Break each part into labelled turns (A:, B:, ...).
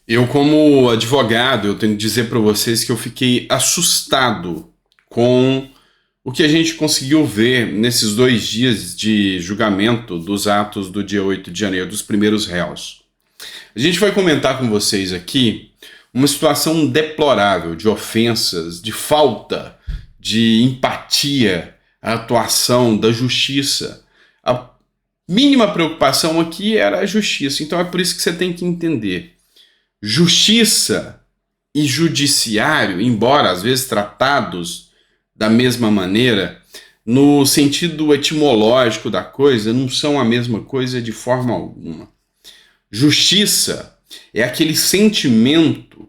A: Eu, como advogado, eu tenho que dizer para vocês que eu fiquei assustado com o que a gente conseguiu ver nesses 2 dias de julgamento dos atos do dia 8 de janeiro, dos primeiros réus. A gente vai comentar com vocês aqui uma situação deplorável de ofensas, de falta de empatia à atuação da justiça. A mínima preocupação aqui era a justiça, então é por isso que você tem que entender. Justiça e judiciário, embora às vezes tratados da mesma maneira, no sentido etimológico da coisa, não são a mesma coisa de forma alguma. Justiça é aquele sentimento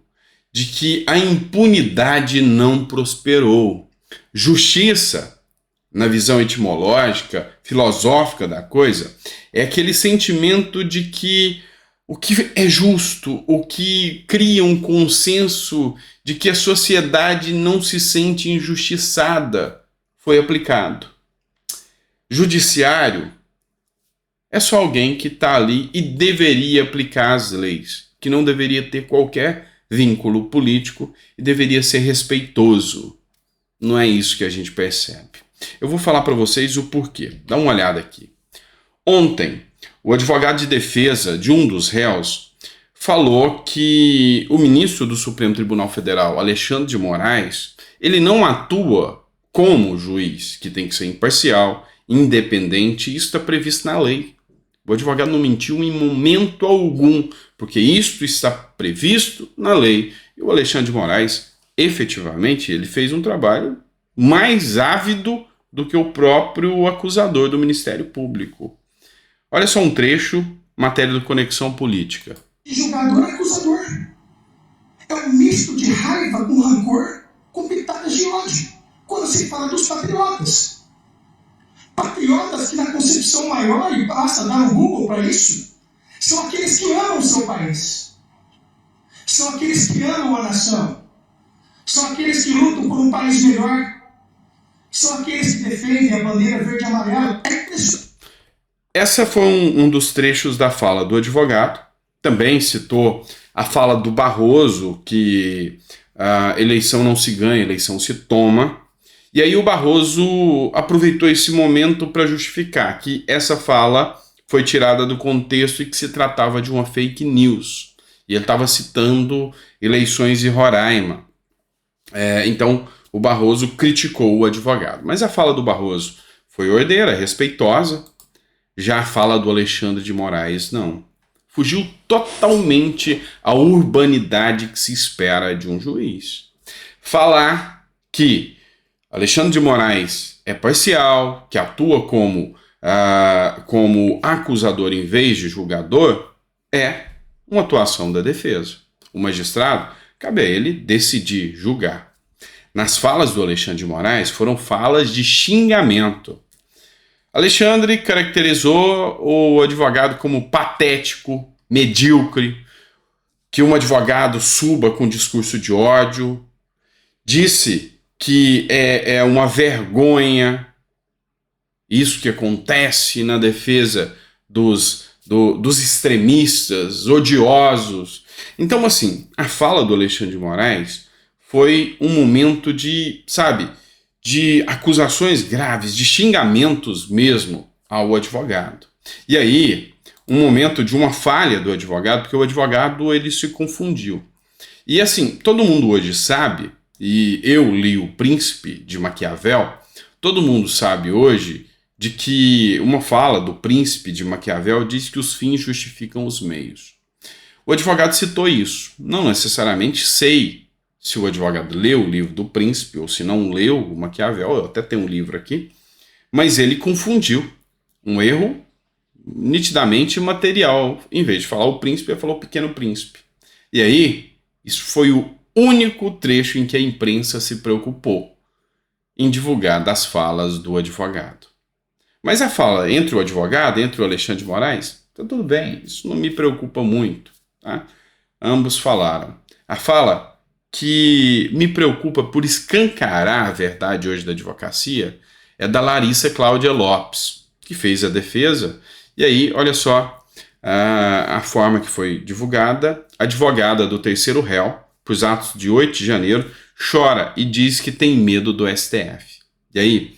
A: de que a impunidade não prosperou. Justiça, na visão etimológica, filosófica da coisa, é aquele sentimento de que o que é justo, o que cria um consenso de que a sociedade não se sente injustiçada, foi aplicado. Judiciário é só alguém que está ali e deveria aplicar as leis, que não deveria ter qualquer vínculo político e deveria ser respeitoso. Não é isso que a gente percebe. Eu vou falar para vocês o porquê. Dá uma olhada aqui. Ontem, o advogado de defesa de um dos réus falou que o ministro do Supremo Tribunal Federal, Alexandre de Moraes, ele não atua como juiz, que tem que ser imparcial, independente, e isso está previsto na lei. O advogado não mentiu em momento algum, porque isso está previsto na lei. E o Alexandre de Moraes, efetivamente, ele fez um trabalho mais ávido do que o próprio acusador do Ministério Público. Olha só um trecho, matéria do Conexão Política.
B: Julgador e acusador. É um misto de raiva com rancor, com pitadas de ódio. Quando se fala dos patriotas. Patriotas que na concepção maior, e basta dar um Google para isso, são aqueles que amam o seu país. São aqueles que amam a nação. São aqueles que lutam por um país melhor. São aqueles que defendem a bandeira verde e amarela.
A: Essa foi um dos trechos da fala do advogado. Também citou a fala do Barroso, que a eleição não se ganha, a eleição se toma. E aí o Barroso aproveitou esse momento para justificar que essa fala foi tirada do contexto e que se tratava de uma fake news. E ele estava citando eleições em Roraima. Então o Barroso criticou o advogado. Mas a fala do Barroso foi ordeira, respeitosa. Já a fala do Alexandre de Moraes, não. Fugiu totalmente à urbanidade que se espera de um juiz. Falar que Alexandre de Moraes é parcial, que atua como acusador em vez de julgador, é uma atuação da defesa. O magistrado, cabe a ele decidir, julgar. Nas falas do Alexandre de Moraes foram falas de xingamento. Alexandre caracterizou o advogado como patético, medíocre, que um advogado suba com discurso de ódio, disse que é uma vergonha isso que acontece na defesa dos extremistas, odiosos. Então, assim, a fala do Alexandre de Moraes foi um momento de acusações graves, de xingamentos mesmo ao advogado. E aí, um momento de uma falha do advogado, porque o advogado ele se confundiu. E assim, todo mundo hoje sabe, e eu li O Príncipe de Maquiavel, todo mundo sabe hoje de que uma fala do Príncipe de Maquiavel diz que os fins justificam os meios. O advogado citou isso. Não necessariamente sei se o advogado leu o livro do Príncipe, ou se não leu o Maquiavel, eu até tenho um livro aqui, mas ele confundiu um erro nitidamente material. Em vez de falar o príncipe, ele falou o pequeno príncipe. E aí, isso foi o único trecho em que a imprensa se preocupou em divulgar das falas do advogado. Mas a fala entre o advogado, entre o Alexandre de Moraes, tá tudo bem, isso não me preocupa muito. Tá? Ambos falaram. A fala que me preocupa por escancarar a verdade hoje da advocacia é da Larissa Cláudia Lopes, que fez a defesa. E aí, olha só a forma que foi divulgada. A advogada do terceiro réu, para os atos de 8 de janeiro, chora e diz que tem medo do STF. E aí,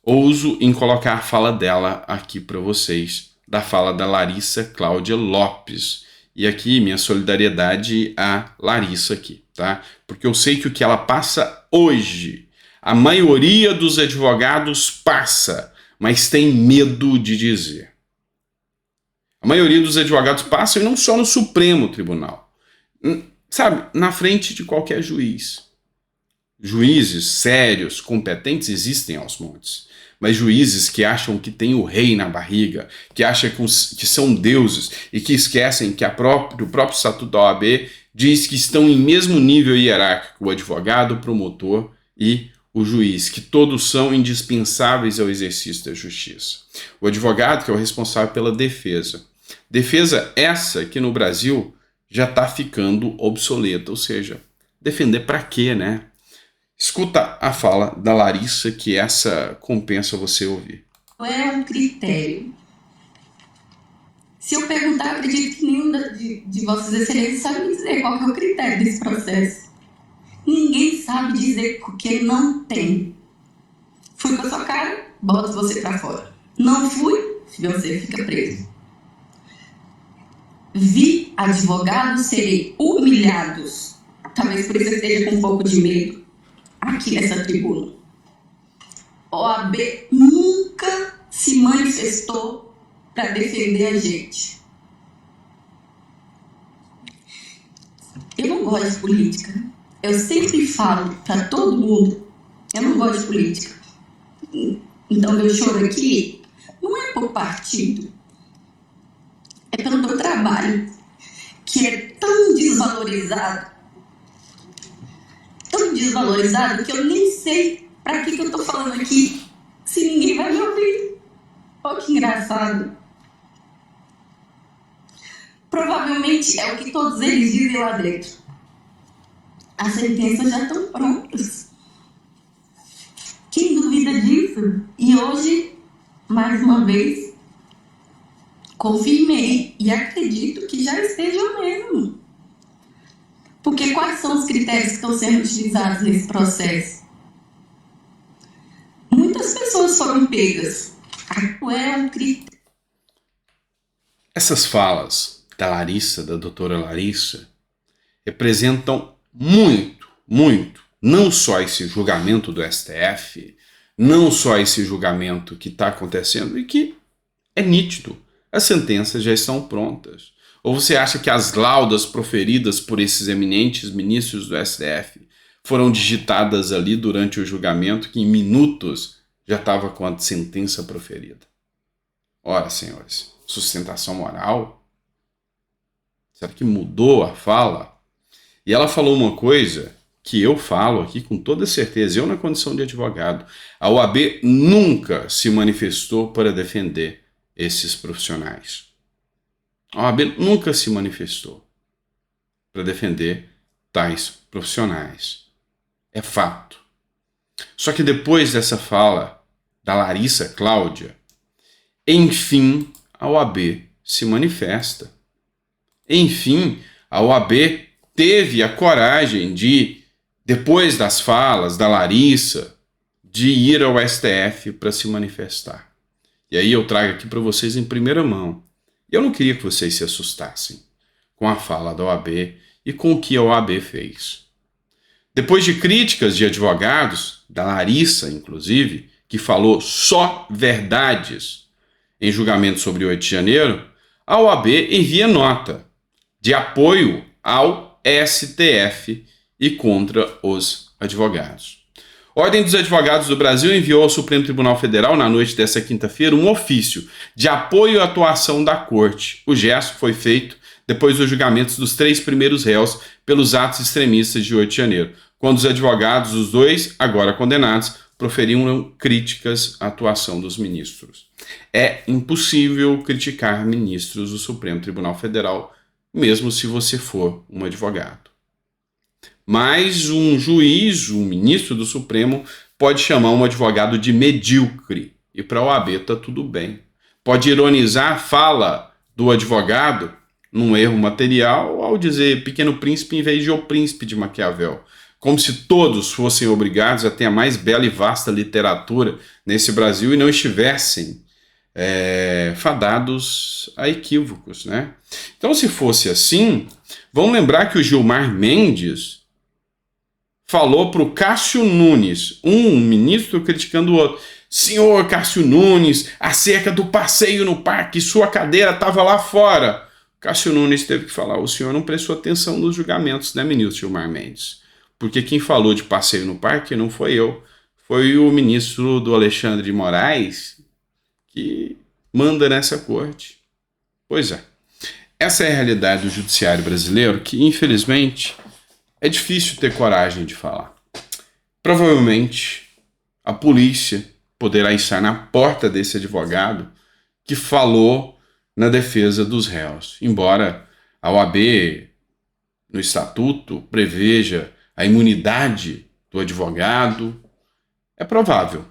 A: ouso em colocar a fala dela aqui para vocês, da fala da Larissa Cláudia Lopes. E aqui, minha solidariedade à Larissa aqui, tá? Porque eu sei que o que ela passa hoje, a maioria dos advogados passa, mas tem medo de dizer. A maioria dos advogados passa, e não só no Supremo Tribunal. Sabe, na frente de qualquer juiz. Juízes sérios, competentes, existem aos montes. Mas juízes que acham que tem o rei na barriga, que acham que são deuses e que esquecem que o próprio Estatuto da OAB diz que estão em mesmo nível hierárquico o advogado, o promotor e o juiz, que todos são indispensáveis ao exercício da justiça. O advogado que é o responsável pela defesa. Defesa essa que no Brasil já está ficando obsoleta, ou seja, defender para quê, né? Escuta a fala da Larissa, que essa compensa você ouvir.
C: Qual é um critério? Se eu perguntar, acredito que nenhum de vossas excelências sabe me dizer qual é o critério desse processo. Ninguém sabe dizer porque não tem. Fui com a sua cara, boto você para fora. Não fui, você fica preso. Vi advogados serem humilhados. Talvez por isso eu esteja com um pouco de medo aqui nessa tribuna. OAB nunca se manifestou para defender a gente. Eu não gosto de política. Eu sempre falo para todo mundo, eu não gosto de política. Então meu choro aqui não é por partido, é pelo meu trabalho, que é tão desvalorizado que eu nem sei para que eu tô falando aqui se ninguém vai me ouvir. Olha que engraçado. Provavelmente é o que todos eles dizem lá dentro. As sentenças já estão prontas. Quem duvida disso? E hoje, mais uma vez, confirmei e acredito que já esteja mesmo. Porque quais são os critérios que estão sendo utilizados nesse processo? Muitas pessoas foram pegas. Qual é um critério?
A: Essas falas da Larissa, da doutora Larissa, representam muito, não só esse julgamento do STF, não só esse julgamento que está acontecendo e que é nítido, as sentenças já estão prontas. Ou você acha que as laudas proferidas por esses eminentes ministros do STF foram digitadas ali durante o julgamento, que em minutos já estava com a sentença proferida? Ora, senhores, sustentação moral? Será que mudou a fala? E ela falou uma coisa que eu falo aqui com toda certeza, eu na condição de advogado. A OAB nunca se manifestou para defender esses profissionais. A OAB nunca se manifestou para defender tais profissionais. É fato. Só que depois dessa fala da Larissa Cláudia, enfim, a OAB se manifesta. Enfim, a OAB teve a coragem de, depois das falas da Larissa, de ir ao STF para se manifestar. E aí eu trago aqui para vocês em primeira mão. Eu não queria que vocês se assustassem com a fala da OAB e com o que a OAB fez. Depois de críticas de advogados, da Larissa inclusive, que falou só verdades em julgamento sobre 8 de janeiro, a OAB envia nota de apoio ao STF e contra os advogados. A Ordem dos Advogados do Brasil enviou ao Supremo Tribunal Federal, na noite desta quinta-feira, um ofício de apoio à atuação da Corte. O gesto foi feito depois dos julgamentos dos 3 primeiros réus pelos atos extremistas de 8 de janeiro, quando os advogados, os 2 agora condenados, proferiram críticas à atuação dos ministros. É impossível criticar ministros do Supremo Tribunal Federal, mesmo se você for um advogado. Mas um juiz, um ministro do Supremo, pode chamar um advogado de medíocre. E para a OAB está tudo bem. Pode ironizar a fala do advogado num erro material ao dizer Pequeno Príncipe em vez de O Príncipe de Maquiavel. Como se todos fossem obrigados a ter a mais bela e vasta literatura nesse Brasil e não estivessem fadados a equívocos, né? Então, se fosse assim, vamos lembrar que o Gilmar Mendes falou para o Cássio Nunes, um ministro criticando o outro: senhor Cássio Nunes, acerca do passeio no parque, sua cadeira estava lá fora. Cássio Nunes teve que falar: o senhor não prestou atenção nos julgamentos, né, ministro Gilmar Mendes? Porque quem falou de passeio no parque não foi eu, foi o ministro do Alexandre de Moraes, que manda nessa corte. Pois é. Essa é a realidade do judiciário brasileiro, que infelizmente é difícil ter coragem de falar. Provavelmente a polícia poderá estar na porta desse advogado que falou na defesa dos réus, embora a OAB, no estatuto, preveja a imunidade do advogado. É provável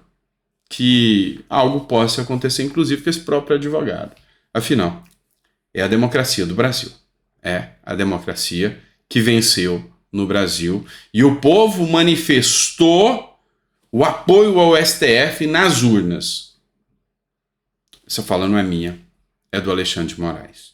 A: que algo possa acontecer, inclusive com esse próprio advogado. Afinal, é a democracia do Brasil. É a democracia que venceu no Brasil. E o povo manifestou o apoio ao STF nas urnas. Essa fala não é minha, é do Alexandre de Moraes.